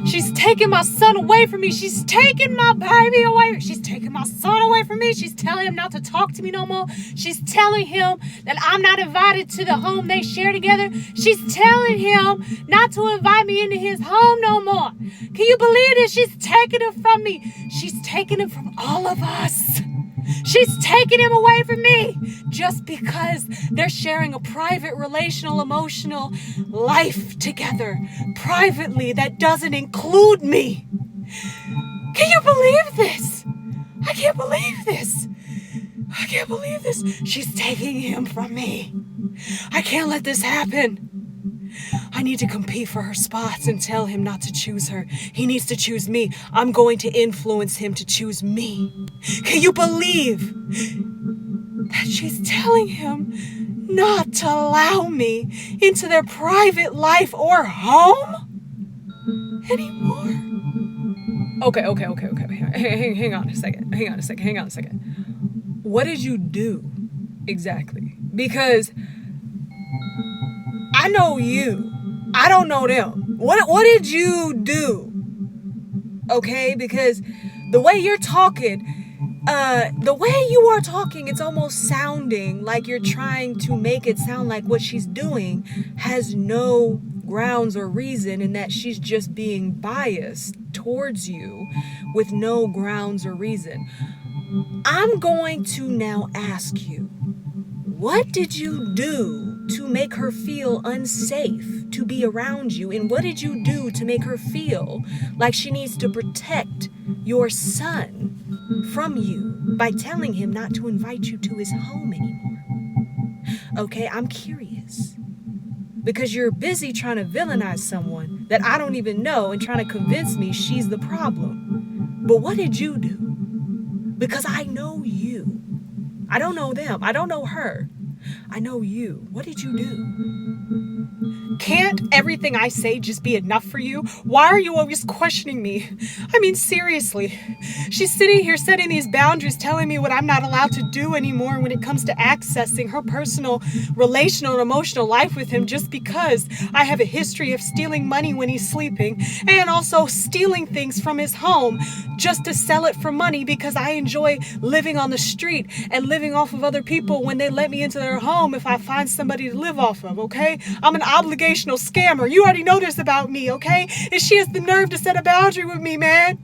She's taking my son away from me. She's taking my baby away. She's taking my son away from me. She's telling him not to talk to me no more. She's telling him that I'm not invited to the home they share together. She's telling him not to invite me into his home no more. Can you believe this? She's taking him from me. She's taking him from all of us. She's taking him away from me just because they're sharing a private, relational, emotional life together privately that doesn't include me. Can you believe this? I can't believe this. I can't believe this. She's taking him from me. I can't let this happen. I need to compete for her spots and tell him not to choose her. He needs to choose me. I'm going to influence him to choose me. Can you believe that she's telling him not to allow me into their private life or home anymore? Okay. Hang on a second. What did you do exactly? Because I know you. I don't know them. What did you do? Okay, because the way you're talking, it's almost sounding like you're trying to make it sound like what she's doing has no grounds or reason, and that she's just being biased towards you with no grounds or reason. I'm going to now ask you, what did you do to make her feel unsafe to be around you? And what did you do to make her feel like she needs to protect your son from you by telling him not to invite you to his home anymore? Okay, I'm curious. Because you're busy trying to villainize someone that I don't even know and trying to convince me she's the problem. But what did you do? Because I know you. I don't know them. I don't know her. I know you. What did you do? Can't everything I say just be enough for you? Why are you always questioning me? I mean, seriously. She's sitting here setting these boundaries, telling me what I'm not allowed to do anymore when it comes to accessing her personal, relational, and emotional life with him, just because I have a history of stealing money when he's sleeping and also stealing things from his home just to sell it for money because I enjoy living on the street and living off of other people when they let me into their home if I find somebody to live off of, okay? I'm an obligational scammer. You already know this about me, okay? And she has the nerve to set a boundary with me, man.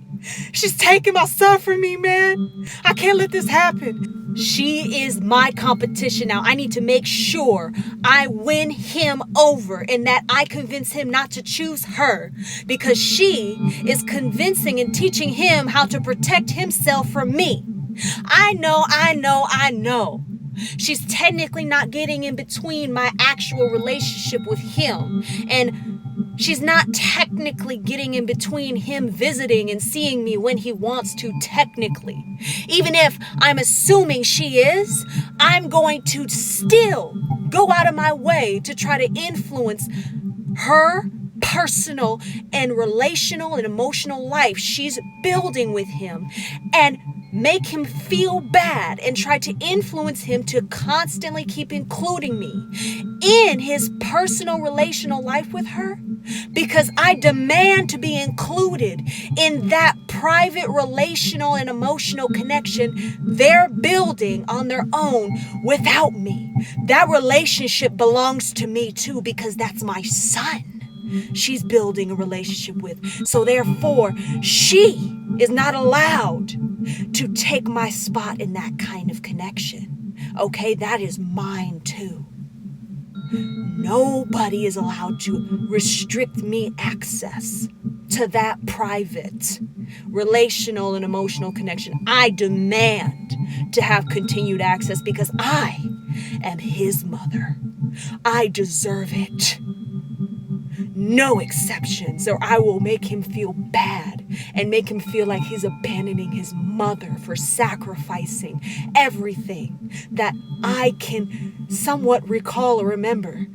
She's taking my son from me, man. I can't let this happen. She is my competition now. I need to make sure I win him over and that I convince him not to choose her because she is convincing and teaching him how to protect himself from me. I know. She's technically not getting in between my actual relationship with him, and she's not technically getting in between him visiting and seeing me when he wants to technically. Even if I'm assuming she is, I'm going to still go out of my way to try to influence her personal and relational and emotional life she's building with him and make him feel bad and try to influence him to constantly keep including me in his personal relational life with her because I demand to be included in that private relational and emotional connection they're building on their own without me. That relationship belongs to me too because that's my son she's building a relationship with. So therefore, she is not allowed to take my spot in that kind of connection. Okay, that is mine too. Nobody is allowed to restrict me access to that private, relational, and emotional connection. I demand to have continued access because I am his mother. I deserve it. No exceptions, or I will make him feel bad and make him feel like he's abandoning his mother for sacrificing everything that I can somewhat recall or remember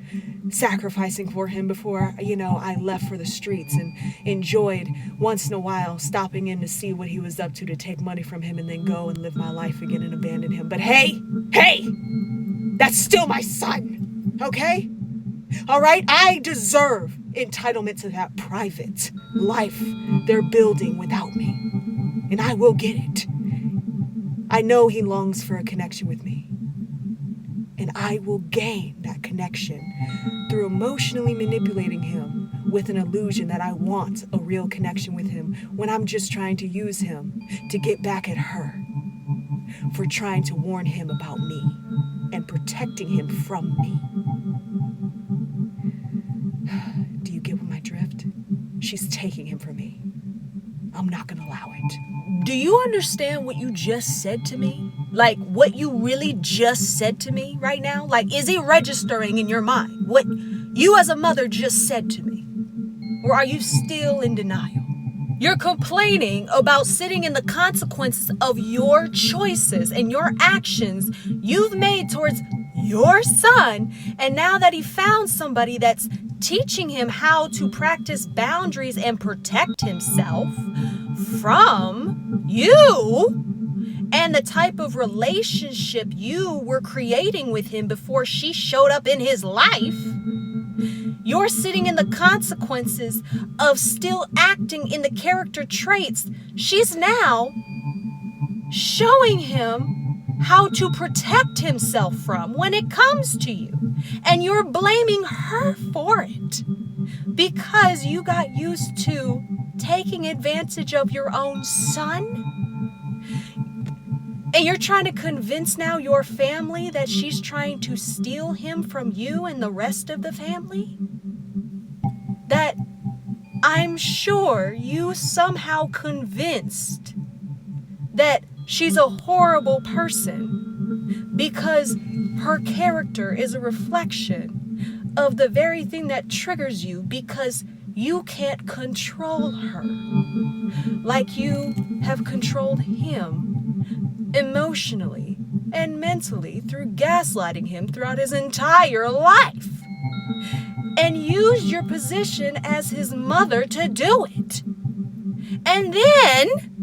sacrificing for him before, I left for the streets and enjoyed once in a while stopping in to see what he was up to take money from him and then go and live my life again and abandon him. But hey, that's still my son, okay? All right, I deserve entitlement to that private life they're building without me. And I will get it. I know he longs for a connection with me. And I will gain that connection through emotionally manipulating him with an illusion that I want a real connection with him when I'm just trying to use him to get back at her for trying to warn him about me and protecting him from me. Do you get my drift? She's taking him from me. I'm not gonna allow it. Do you understand what you just said to me? Like, what you really just said to me right now? Like, is it registering in your mind what you as a mother just said to me? Or are you still in denial? You're complaining about sitting in the consequences of your choices and your actions you've made towards your son. And now that he found somebody that's teaching him how to practice boundaries and protect himself from you and the type of relationship you were creating with him before she showed up in his life, you're sitting in the consequences of still acting in the character traits she's now showing him how to protect himself from when it comes to you. And you're blaming her for it because you got used to taking advantage of your own son. And you're trying to convince now your family that she's trying to steal him from you and the rest of the family? That I'm sure you somehow convinced that she's a horrible person because her character is a reflection of the very thing that triggers you because you can't control her like you have controlled him emotionally and mentally through gaslighting him throughout his entire life, and used your position as his mother to do it. And then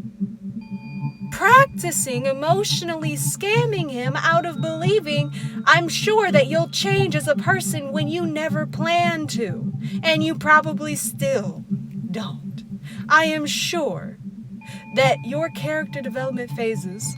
practicing emotionally scamming him out of believing, I'm sure, that you'll change as a person when you never plan to. And you probably still don't. I am sure that your character development phases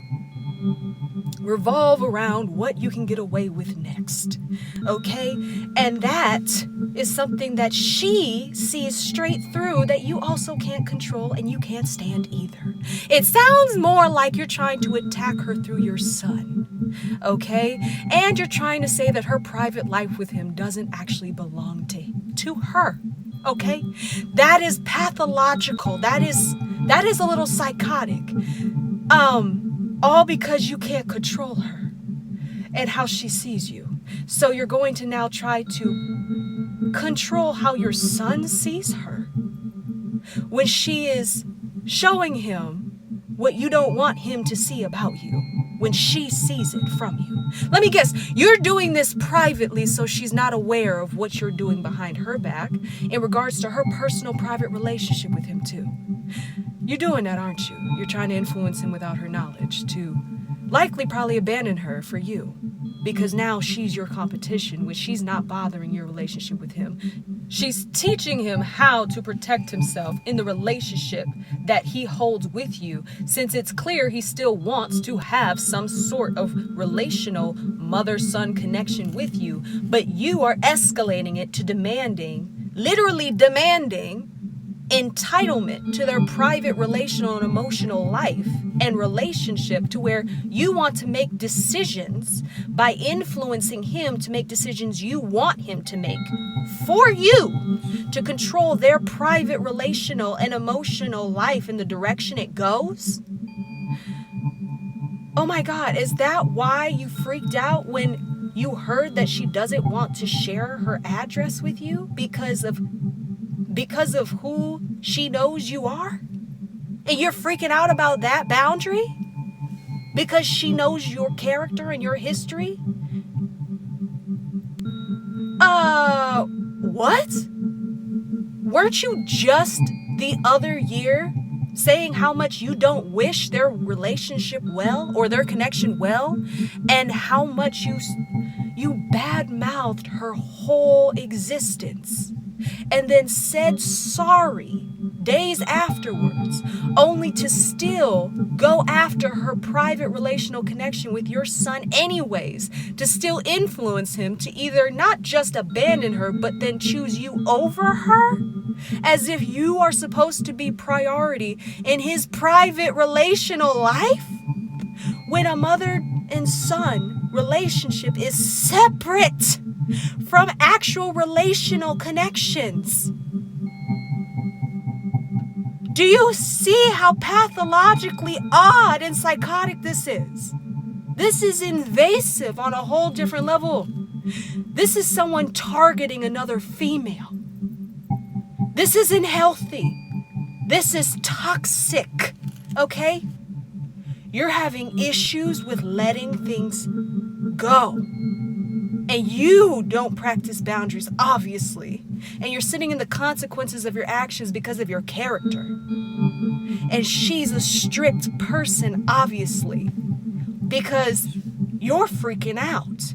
revolve around what you can get away with next, okay? And that is something that she sees straight through that you also can't control and you can't stand either. It sounds more like you're trying to attack her through your son, okay? And you're trying to say that her private life with him doesn't actually belong to her, okay? That is pathological. That is a little psychotic. All because you can't control her and how she sees you. So you're going to now try to control how your son sees her when she is showing him what you don't want him to see about you when she sees it from you. Let me guess, you're doing this privately so she's not aware of what you're doing behind her back in regards to her personal private relationship with him too. You're doing that, aren't you? You're trying to influence him without her knowledge to likely probably abandon her for you because now she's your competition when she's not bothering your relationship with him. She's teaching him how to protect himself in the relationship that he holds with you, since it's clear he still wants to have some sort of relational mother-son connection with you, but you are escalating it to demanding, literally demanding, entitlement to their private relational and emotional life and relationship, to where you want to make decisions by influencing him to make decisions you want him to make for you, to control their private relational and emotional life in the direction it goes. Oh my God, is that why you freaked out when you heard that she doesn't want to share her address with you because of who she knows you are? And you're freaking out about that boundary because she knows your character and your history? What? Weren't you just the other year saying how much you don't wish their relationship well or their connection well, and how much you bad-mouthed her whole existence and then said sorry days afterwards, only to still go after her private relational connection with your son anyways, to still influence him to either not just abandon her, but then choose you over her, as if you are supposed to be priority in his private relational life, when a mother and son relationship is separate from actual relational connections. Do you see how pathologically odd and psychotic this is? This is invasive on a whole different level. This is someone targeting another female. This isn't healthy. This is toxic, okay? You're having issues with letting things go. And you don't practice boundaries, obviously. And you're sitting in the consequences of your actions because of your character. And she's a strict person, obviously, because you're freaking out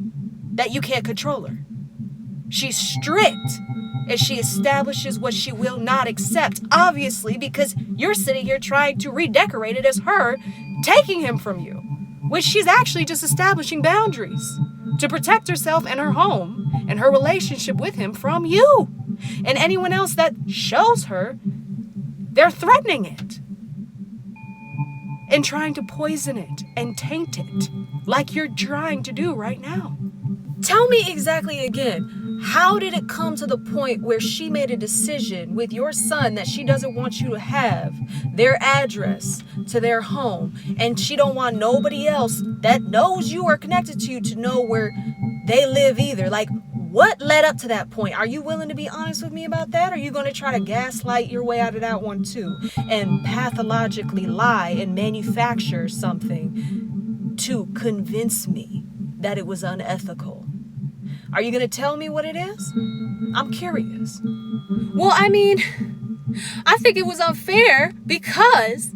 that you can't control her. She's strict and she establishes what she will not accept, obviously, because you're sitting here trying to redecorate it as her taking him from you, which she's actually just establishing boundaries to protect herself and her home and her relationship with him from you. And anyone else that shows her, they're threatening it and trying to poison it and taint it like you're trying to do right now. Tell me exactly again, how did it come to the point where she made a decision with your son that she doesn't want you to have their address to their home, and she don't want nobody else that knows you or connected to you to know where they live either? Like, what led up to that point? Are you willing to be honest with me about that? Or are you going to try to gaslight your way out of that one too and pathologically lie and manufacture something to convince me that it was unethical? Are you going to tell me what it is? I'm curious. Well, I think it was unfair because,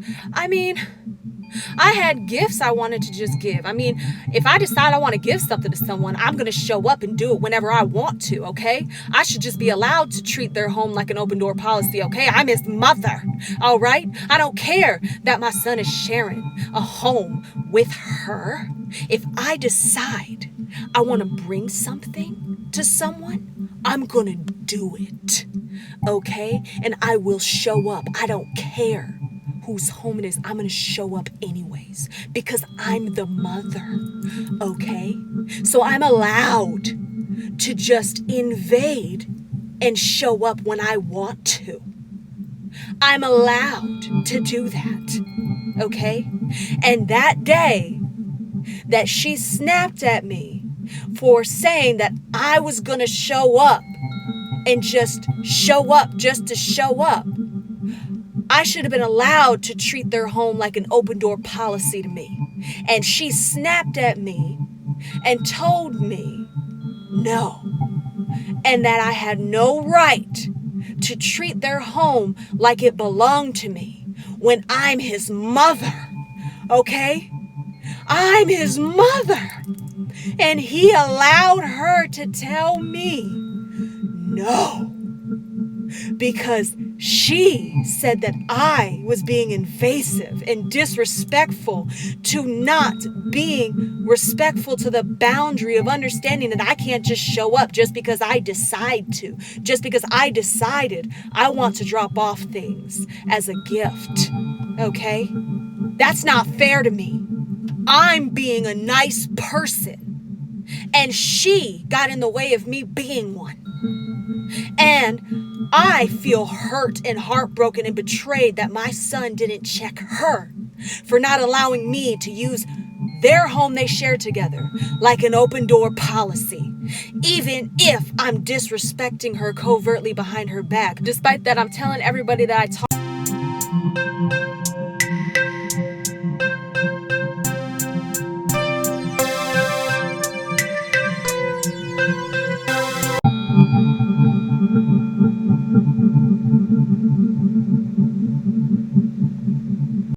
I had gifts I wanted to just give. If I decide I want to give something to someone, I'm going to show up and do it whenever I want to, okay? I should just be allowed to treat their home like an open door policy, okay? I'm his mother, all right? I don't care that my son is sharing a home with her. If I decide I want to bring something to someone, I'm going to do it, okay? And I will show up. I don't care whose home it is. I'm going to show up anyways because I'm the mother, okay? So I'm allowed to just invade and show up when I want to. I'm allowed to do that, okay? And that day that she snapped at me for saying that I was going to show up and just show up just to show up, I should have been allowed to treat their home like an open door policy to me. And she snapped at me and told me no, and that I had no right to treat their home like it belonged to me when I'm his mother, okay? I'm his mother. And he allowed her to tell me no, because she said that I was being invasive and disrespectful to not being respectful to the boundary of understanding that I can't just show up just because I decide to, just because I decided I want to drop off things as a gift, okay? That's not fair to me. I'm being a nice person, and she got in the way of me being one. And I feel hurt and heartbroken and betrayed that my son didn't check her for not allowing me to use their home they share together like an open door policy, even if I'm disrespecting her covertly behind her back. Despite that, I'm telling everybody that I talk